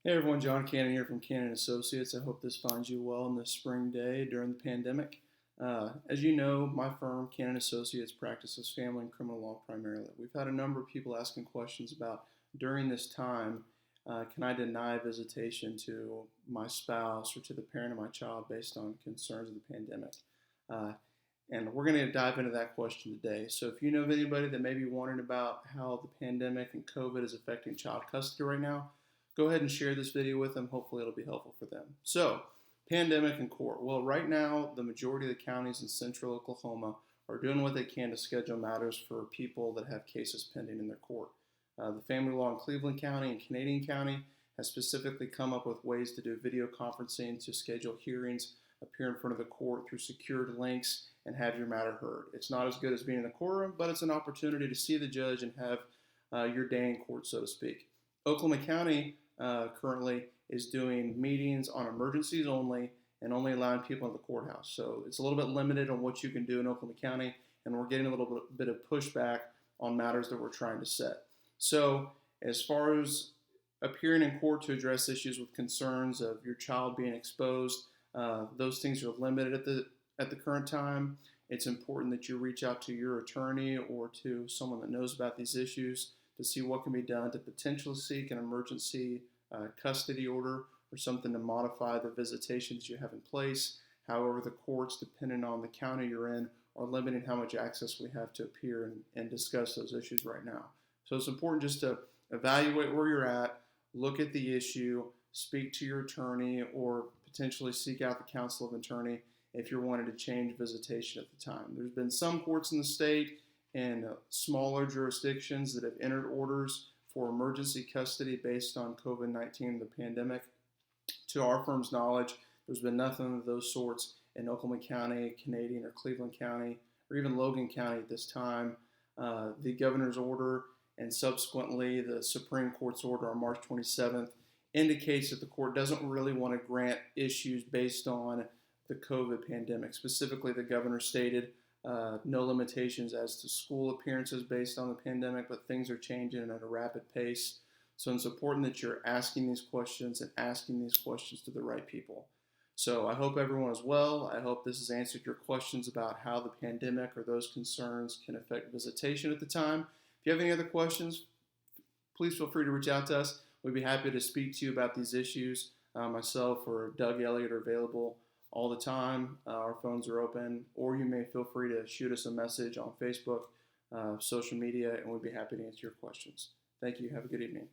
Hey everyone, John Cannon here from Cannon Associates. I hope this finds you well on this spring day during the pandemic. As you know, my firm, Cannon Associates, practices family and criminal law primarily. We've had a number of people asking questions about during this time, can I deny visitation to my spouse or to the parent of my child based on concerns of the pandemic? Uh, and we're going to dive into that question today. So if you know of anybody that may be wondering about how the pandemic and COVID is affecting child custody right now, go ahead and share this video with them. Hopefully it'll be helpful for them. So, pandemic and court. Well, right now, the majority of the counties in central Oklahoma are doing what they can to schedule matters for people that have cases pending in their court. The family law in Cleveland County and Canadian County has specifically come up with ways to do video conferencing to schedule hearings, appear in front of the court through secured links, and have your matter heard. It's not as good as being in the courtroom, but it's an opportunity to see the judge and have your day in court, so to speak. Oklahoma County currently is doing meetings on emergencies only and only allowing people in the courthouse. So it's a little bit limited on what you can do in Oklahoma County, and we're getting a little bit of pushback on matters that we're trying to set. So as far as appearing in court to address issues with concerns of your child being exposed, those things are limited at the current time. It's important that you reach out to your attorney or to someone that knows about these issues to see what can be done to potentially seek an emergency custody order or something to modify the visitations you have in place. However, the courts, depending on the county you're in, are limiting how much access we have to appear and discuss those issues right now. So it's important just to evaluate where you're at, look at the issue, speak to your attorney, or potentially seek out the counsel of attorney if you're wanting to change visitation at the time. There's been some courts in the state and smaller jurisdictions that have entered orders for emergency custody based on COVID-19 and the pandemic. To our firm's knowledge, there's been nothing of those sorts in Oklahoma County, Canadian, or Cleveland County, or even Logan County at this time. The governor's order and subsequently the Supreme Court's order on March 27th indicates that the court doesn't really want to grant issues based on the COVID pandemic. Specifically, the governor stated no limitations as to school appearances based on the pandemic, but things are changing at a rapid pace. So it's important that you're asking these questions and asking these questions to the right people. So I hope everyone is well. I hope this has answered your questions about how the pandemic or those concerns can affect visitation at the time. If you have any other questions, please feel free to reach out to us. We'd be happy to speak to you about these issues. Myself or Doug Elliott are available all the time. Our phones are open, or you may feel free to shoot us a message on Facebook, social media, and we'd be happy to answer your questions. Thank you. Have a good evening.